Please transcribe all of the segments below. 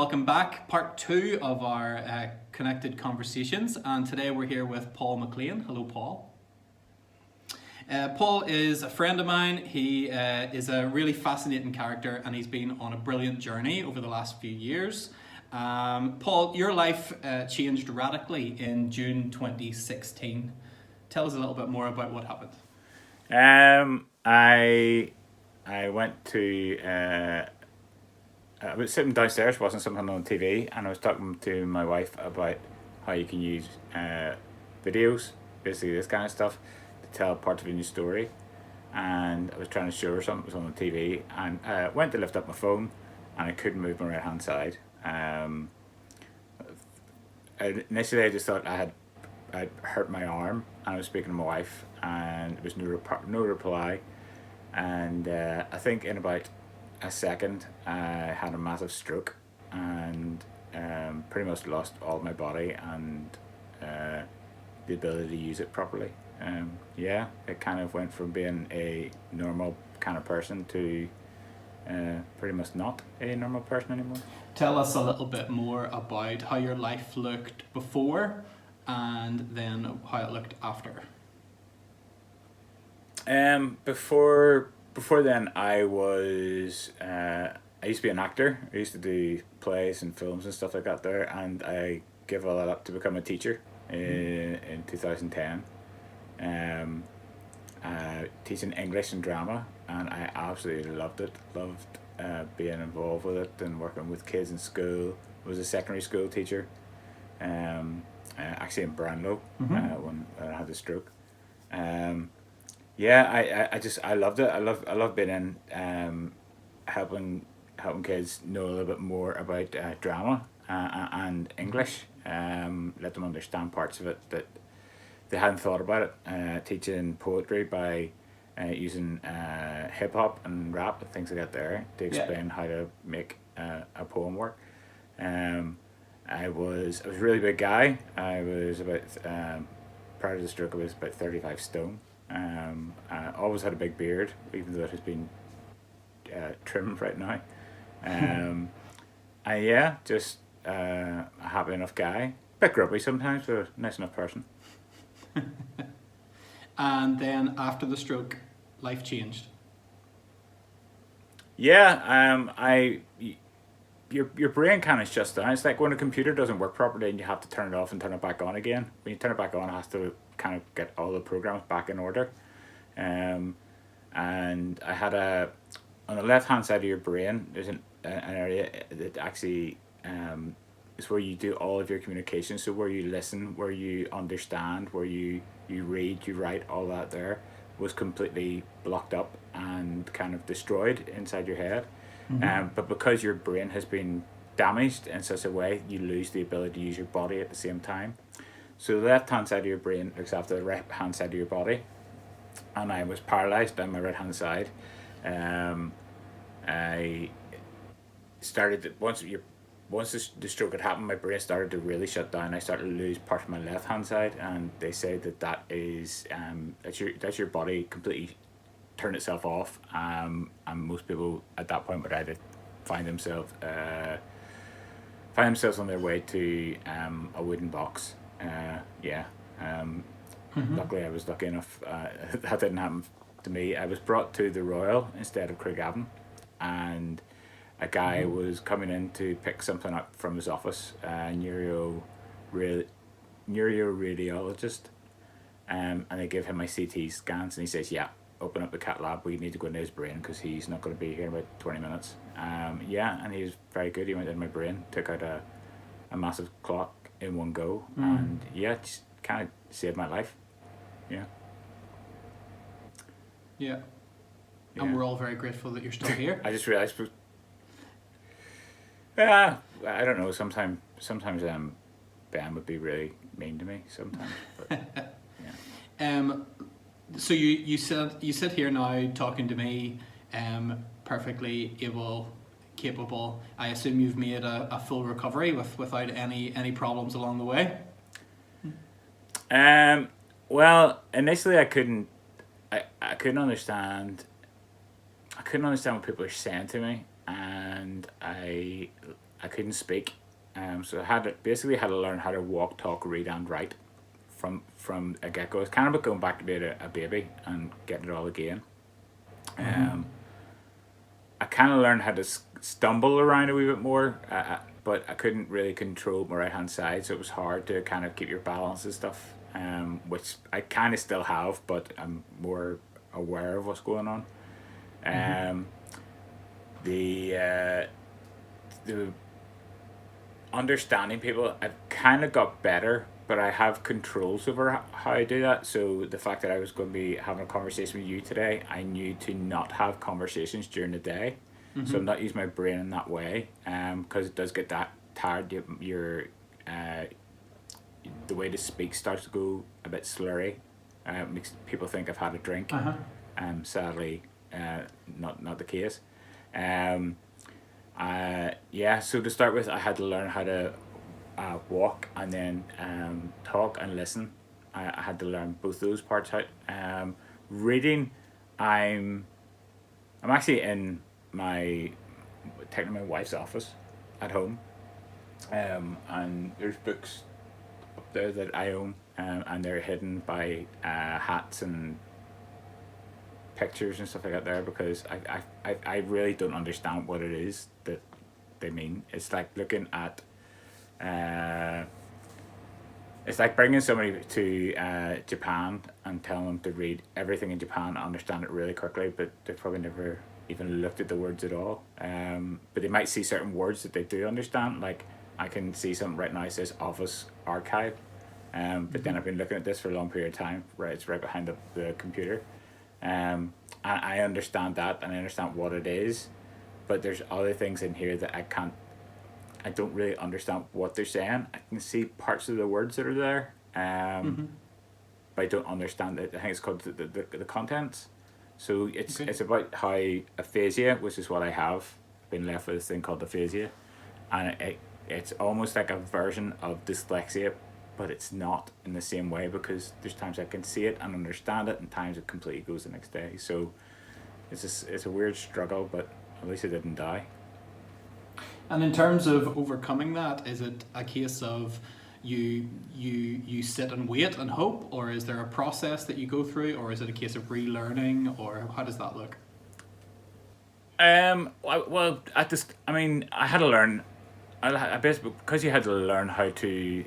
welcome back. Part 2 of our Connected Conversations, and today we're here with Paul McLean. Hello, Paul. Paul is a friend of mine. He is a really fascinating character, and he's been on a brilliant journey over the last few years. Paul, your life changed radically in June 2016. Tell us a little bit more about what happened. I went to. I was sitting downstairs watching something on TV, and I was talking to my wife about how you can use videos, basically this kind of stuff, to tell parts of a new story. And I was trying to show her something that was on the TV, and I went to lift up my phone, and I couldn't move my right hand side. Initially, I just thought I'd hurt my arm, and I was speaking to my wife, and there was no reply. And I think in about a second, I had a massive stroke, and pretty much lost all my body and the ability to use it properly. It kind of went from being a normal kind of person to pretty much not a normal person anymore. Tell us a little bit more about how your life looked before and then how it looked after. Before then, I was I used to be an actor. I used to do plays and films and stuff like that there, and I gave all that up to become a teacher in 2010. Teaching English and drama, and I absolutely loved it. Loved being involved with it and working with kids in school. I was a secondary school teacher, actually in Brownlow when I had the stroke. I loved it. I love being in helping kids know a little bit more about drama and English. Let them understand parts of it that they hadn't thought about it. Teaching poetry by using hip hop and rap and things like that there to explain how to make a poem work. I was a really big guy. I was about prior to the stroke I was about 35 stone. I always had a big beard, even though it has been trimmed right now. Just a happy enough guy. Bit grubby sometimes, but a nice enough person. And then after the stroke, life changed. Your brain kind of shuts down. It's like when a computer doesn't work properly and you have to turn it off and turn it back on again. When you turn it back on, it has to kind of get all the programs back in order. And I had on the left hand side of your brain, there's an area that actually is where you do all of your communication. So where you listen, where you understand, where you read, you write, all that there was completely blocked up and kind of destroyed inside your head. But because your brain has been damaged in such a way, you lose the ability to use your body at the same time. So the left hand side of your brain looks after the right hand side of your body, and I was paralyzed on my right hand side. I started once the stroke had happened, my brain started to really shut down. I started to lose part of my left hand side, and they say that is that's your body completely turn itself off, and most people at that point would either find themselves on their way to a wooden box. Luckily I was lucky enough that didn't happen to me. I was brought to the Royal instead of Craigavon, and a guy was coming in to pick something up from his office, a neuroradiologist, and they give him my CT scans, and he says, open up the cat lab, we need to go into his brain because he's not going to be here in about 20 minutes. And he was very good. He went in my brain, took out a massive clot in one go, and just kind of saved my life. And we're all very grateful that you're still here. I just realised, I don't know, sometimes Ben would be really mean to me sometimes, but So you sit here now talking to me, perfectly able, capable. I assume you've made a full recovery without any problems along the way. Well, initially I couldn't understand what people were saying to me, and I I couldn't speak. So I basically had to learn how to walk, talk, read, and write from a get go. It's kind of like going back to being a baby and getting it all again. I kind of learned how to stumble around a wee bit more, but I couldn't really control my right hand side, so it was hard to kind of keep your balance and stuff. Which I kind of still have, but I'm more aware of what's going on. The understanding people, I've kind of got better, but I have controls over how I do that. So the fact that I was going to be having a conversation with you today, I knew to not have conversations during the day. So I'm not using my brain in that way, because it does get that tired. The way to speak starts to go a bit slurry. Makes people think I've had a drink. Sadly, not the case. So to start with, I had to learn how to walk and then talk and listen. I had to learn both those parts out. Reading, I'm actually in technically my wife's office at home, and there's books up there that I own, and they're hidden by hats and pictures and stuff like that there, because I really don't understand what it is that they mean. It's like looking at it's like bringing somebody to Japan and telling them to read everything in Japan and understand it really quickly, but they've probably never even looked at the words at all. But they might see certain words that they do understand. Like I can see something right now that says office archive, but then I've been looking at this for a long period of time. Right, it's right behind the computer. And I understand that, and I understand what it is, but there's other things in here that I don't really understand what they're saying. I can see parts of the words that are there, but I don't understand it. I think it's called the contents. So it's about how aphasia, which is what I have, been left with this thing called aphasia, and it's almost like a version of dyslexia, but it's not in the same way, because there's times I can see it and understand it, and times it completely goes the next day. So it's a weird struggle, but at least I didn't die. And in terms of overcoming that, is it a case of you sit and wait and hope, or is there a process that you go through, or is it a case of relearning, or how does that look? Well, I had to learn. I basically, because you had to learn how to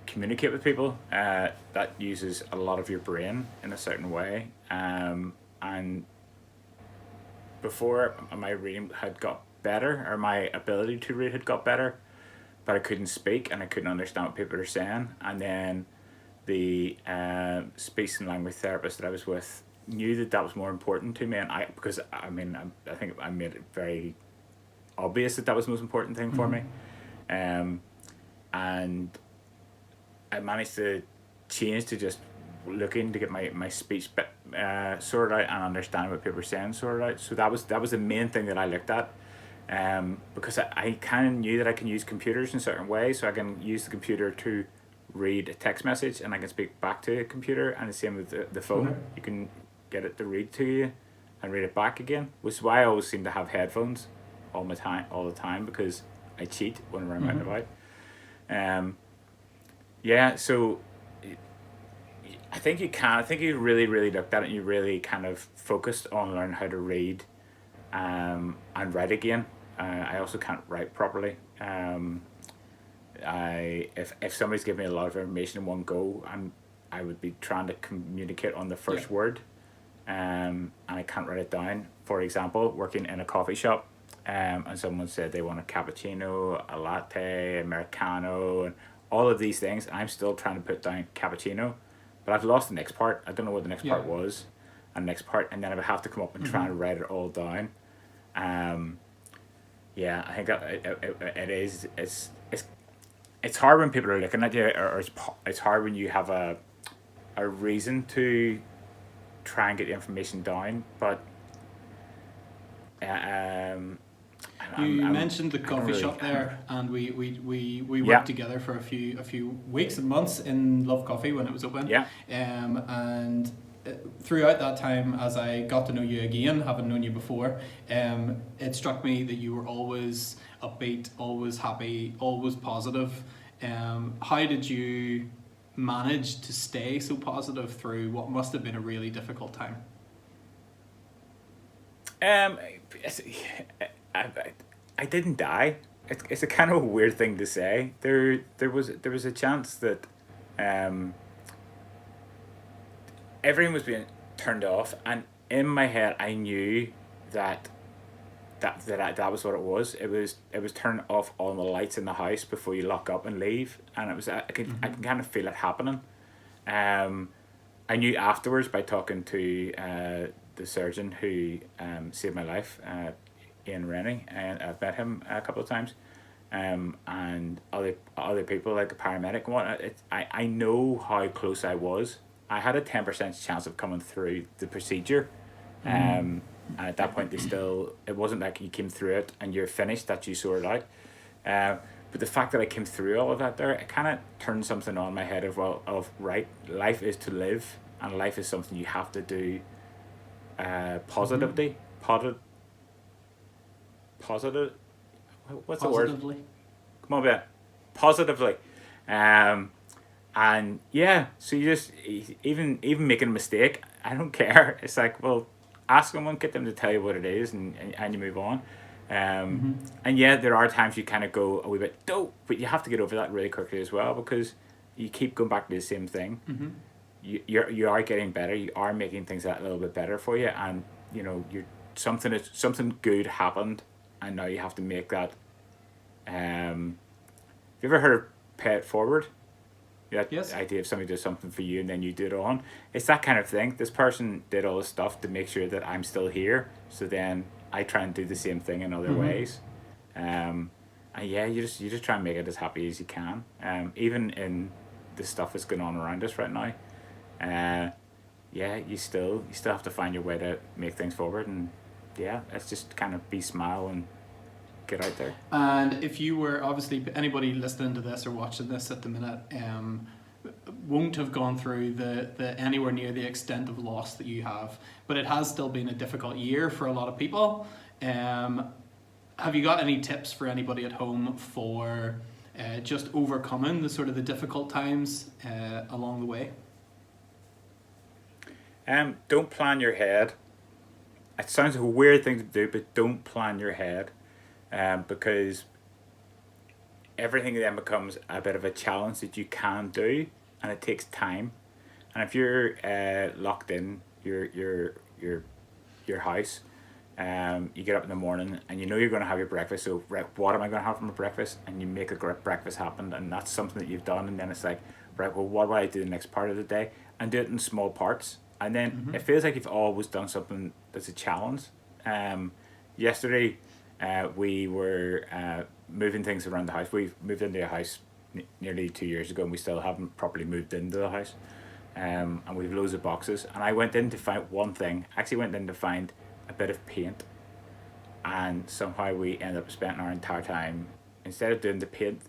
communicate with people, that uses a lot of your brain in a certain way. And before, my reading had got better, or my ability to read had got better, but I couldn't speak and I couldn't understand what people were saying. And then the speech and language therapist that I was with knew that was more important to me, and I think I made it very obvious that was the most important thing for me, and I managed to change to just looking to get my speech sorted out and understand what people were saying sorted out. So that was the main thing that I looked at, because I kind of knew that I can use computers in certain ways. So I can use the computer to read a text message, and I can speak back to a computer, and the same with the phone. You can get it to read to you and read it back again, which is why I always seem to have headphones all the time, because I cheat whenever I'm out and about. So I think you really, really looked at it, and you really kind of focused on learning how to read and write again. I also can't write properly. If somebody's giving me a lot of information in one go, I would be trying to communicate on the first word, and I can't write it down. For example, working in a coffee shop, and someone said they want a cappuccino, a latte, americano, and all of these things. I'm still trying to put down cappuccino, but I've lost the next part. I don't know what the next part was, and next part, and then I would have to come up and try and write it all down. I think that it is. It's hard when people are looking at you, or it's hard when you have a reason to try and get the information down. But you mentioned the coffee shop there, and we worked together for a few weeks and months in Love Coffee when it was open. And throughout that time, as I got to know you again, having known you before, it struck me that you were always upbeat, always happy, always positive. How did you manage to stay so positive through what must have been a really difficult time? I didn't die. It's a kind of a weird thing to say. There was a chance that um, everything was being turned off, and in my head I knew that that was what it was. It was turn off all the lights in the house before you lock up and leave, and it was I can kind of feel it happening. Um, I knew afterwards by talking to the surgeon who saved my life, Ian Rennie, and I've met him a couple of times, and other people like a paramedic and whatnot. I know how close I was. I had a 10% chance of coming through the procedure. And at that point, it wasn't like you came through it and you're finished, that you sorted out. But the fact that I came through all of that there, it kind of turned something on in my head of right, life is to live, and life is something you have to do positively. Positive. What's the word? Positively. Come on, Ben. Positively. And yeah, so you just, even making a mistake, I don't care. It's like, well, ask someone, get them to tell you what it is, and you move on. And yeah, there are times you kind of go a wee bit dope, but you have to get over that really quickly as well, because you keep going back to the same thing. You are getting better. You are making things a little bit better for you, and you're something good happened, and now you have to make that. Have you ever heard of pay it forward? That Yes. idea of somebody does something for you and then you do it on. It's that kind of thing. This person did all this stuff to make sure that I'm still here. So then I try and do the same thing in other ways. And yeah, you just try and make it as happy as you can. Even in the stuff that's going on around us right now. Yeah, you still have to find your way to make things forward, and yeah, let's just kind of be smile and get out there. And if you were, obviously, anybody listening to this or watching this at the minute won't have gone through the anywhere near the extent of loss that you have, but it has still been a difficult year for a lot of people. Have you got any tips for anybody at home for just overcoming the sort of the difficult times along the way? Don't plan your head. It sounds like a weird thing to do, but don't plan your head. Because everything then becomes a bit of a challenge that you can do, and it takes time. And if you're locked in your house, you get up in the morning and you know you're going to have your breakfast. So right, what am I going to have for my breakfast? And you make a great breakfast happen, and that's something that you've done. And then it's like, right, well, what do I do the next part of the day? And do it in small parts. And then it feels like you've always done something that's a challenge. Yesterday, we were moving things around the house. We've moved into a house nearly 2 years ago, and we still haven't properly moved into the house. And we've loads of boxes. And I went in to find one thing. I actually went in to find a bit of paint. And somehow we ended up spending our entire time, instead of doing the paint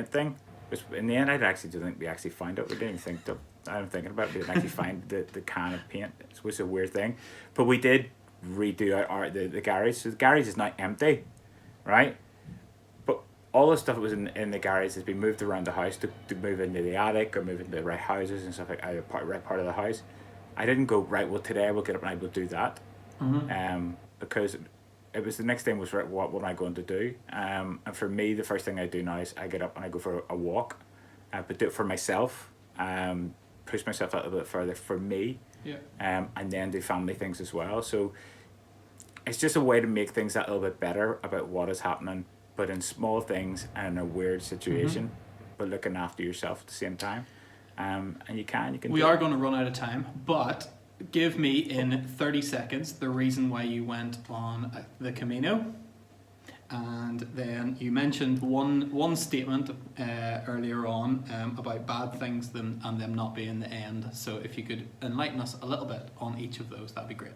thing, which in the end I actually don't think we actually found it. We didn't even think to, I'm thinking about it, we didn't actually find the can of paint. It was a weird thing. But we did redo the garage. So the garage is now empty, right? But all the stuff that was in the garage has been moved around the house to move into the attic or move into the right houses and stuff like that, right part of the house. I didn't go, right, well today I will get up and I will do that. Because it was, the next thing was, right, what am I going to do? And for me, the first thing I do now is I get up and I go for a walk, but do it for myself, push myself a little bit further for me, and then do family things as well. So it's just a way to make things that little bit better about what is happening, but in small things and in a weird situation, but looking after yourself at the same time. And you can. We are going to run out of time, but give me in 30 seconds the reason why you went on the Camino. And then you mentioned one statement earlier on about bad things and them not being the end. So if you could enlighten us a little bit on each of those, that'd be great.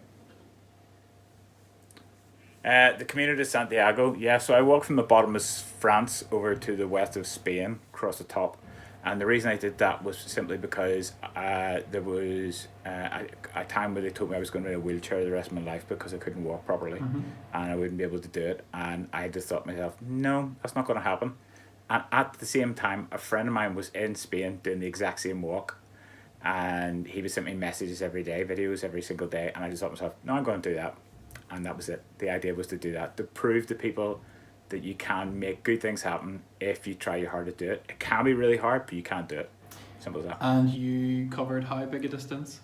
The Camino de Santiago, yeah. So I walked from the bottom of France over to the west of Spain, across the top, And the reason I did that was simply because there was a time where they told me I was going to be in a wheelchair the rest of my life because I couldn't walk properly, and I wouldn't be able to do it. And I just thought to myself, no, that's not going to happen. And at the same time, a friend of mine was in Spain doing the exact same walk, and he was sending me messages every day, videos every single day, and I just thought to myself, no, I'm going to do that. And that was it. The idea was to do that, to prove to people that you can make good things happen if you try your hard to do it. It can be really hard, but you can do it. Simple as that. And you covered how big a distance?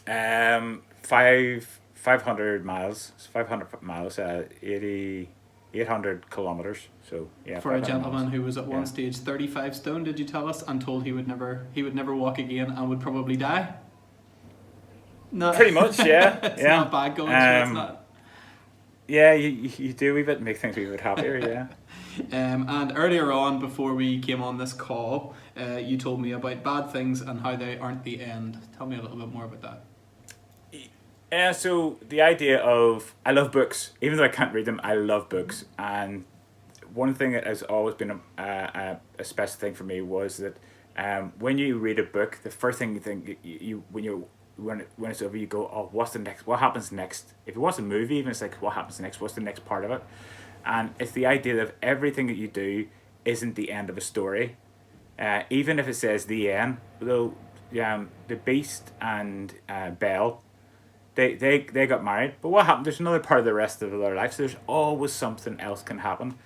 500 miles. It's 500 miles. 800 kilometers. So yeah. For a gentleman miles. who was at one stage 35 stone, did you tell us, and told he would never walk again and would probably die? No. Pretty much, yeah. It's yeah. not bad going. So it's not. Yeah, you do a wee bit, make things a wee bit happier, yeah. And earlier on, before we came on this call, you told me about bad things and how they aren't the end. Tell me a little bit more about that. So the idea of, I love books. Even though I can't read them, I love books. And one thing that has always been a special thing for me was that when you read a book, the first thing you think, when it's over, you go, oh, what's the next? What happens next? If it was a movie, even it's like, what happens next? What's the next part of it? And it's the idea that everything that you do isn't the end of a story. Even if it says the end, though, the Beast and Belle, they got married. But what happened? There's another part of the rest of their life. So there's always something else can happen.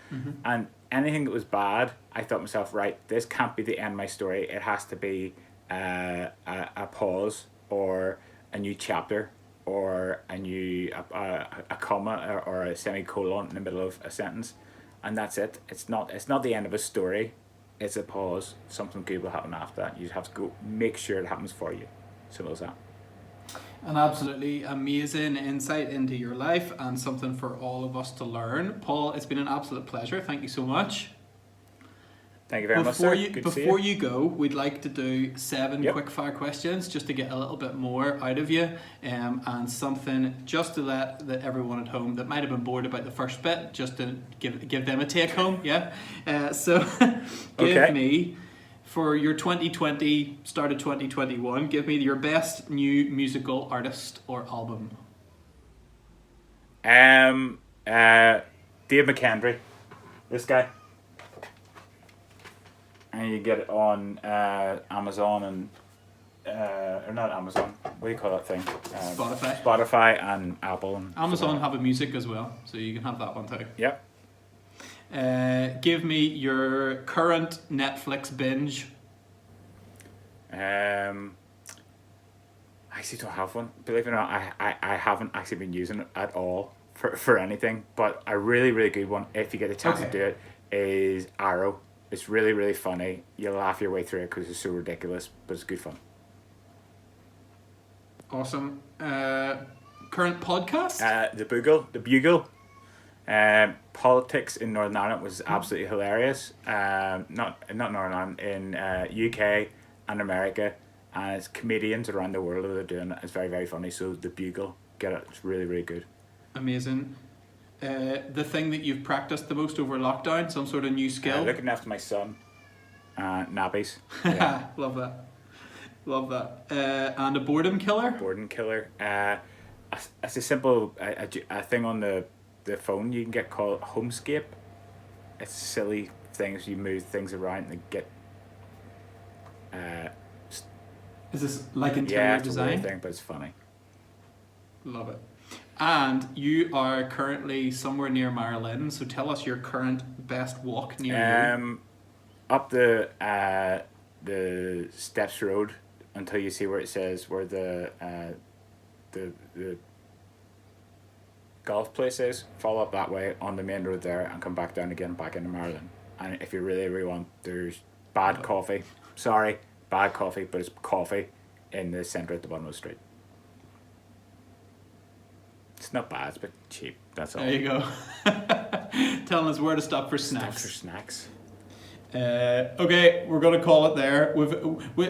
And anything that was bad, I thought to myself, right, this can't be the end of my story. It has to be a pause, or a new chapter, or a new a comma or a semicolon in the middle of a sentence, and that's it. It's not the end of a story. It's a pause. Something good will happen after that. You just have to go make sure it happens for you. Simple as that. An absolutely amazing insight into your life, and something for all of us to learn. Paul, it's been an absolute pleasure. Thank you so much. Thank you very much, sir. Before you go, we'd like to do 7 quick fire questions just to get a little bit more out of you, and something just to let everyone at home that might have been bored about the first bit, just to give them a take home. Yeah. So give me, for your 2020, start of 2021, give me your best new musical artist or album. Dave McKendry, this guy. And you get it on Amazon and or not Amazon. What do you call that thing? Spotify and Apple and Amazon have a music as well, so you can have that one too. Yep. Give me your current Netflix binge. I actually don't have one. Believe it or not, I haven't actually been using it at all for anything. But a really, really good one, if you get a chance to do it, is Arrow. It's really, really funny. You'll laugh your way through it because it's so ridiculous, but it's good fun. Awesome. Current podcast? The Bugle. Politics in Northern Ireland was absolutely hilarious. Not Northern Ireland, in UK and America, and it's comedians around the world that are doing it. It's very, very funny. So The Bugle, get it. It's really, really good. Amazing. The thing that you've practiced the most over lockdown, some sort of new skill? Looking after my son. Nappies. Yeah. Love that. And a boredom killer? Boredom killer. It's a simple a thing on the phone you can get called Homescape. It's silly things. You move things around and get. Is this like interior design? Yeah, it's a weird thing, but it's funny. Love it. And you are currently somewhere near Marilyn, so tell us your current best walk near you. Up the Steps Road until you see where it says where the golf place is. Follow up that way on the main road there and come back down again back into Marilyn. And if you really, really want, there's bad coffee. Sorry, bad coffee, but it's coffee in the centre at the bottom of the street. It's not bad, it's a bit cheap, that's all. There you go. Telling us where to stop for snacks. Stop for snacks. Okay, we're gonna call it there.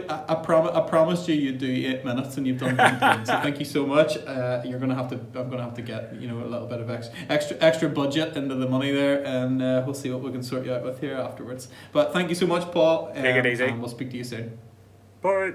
I promised you you'd do 8 minutes, and you've done 10. So thank you so much. I'm gonna have to get a little bit of extra budget into the money there, and we'll see what we can sort you out with here afterwards. But thank you so much, Paul. Take it easy. And we'll speak to you soon. Bye.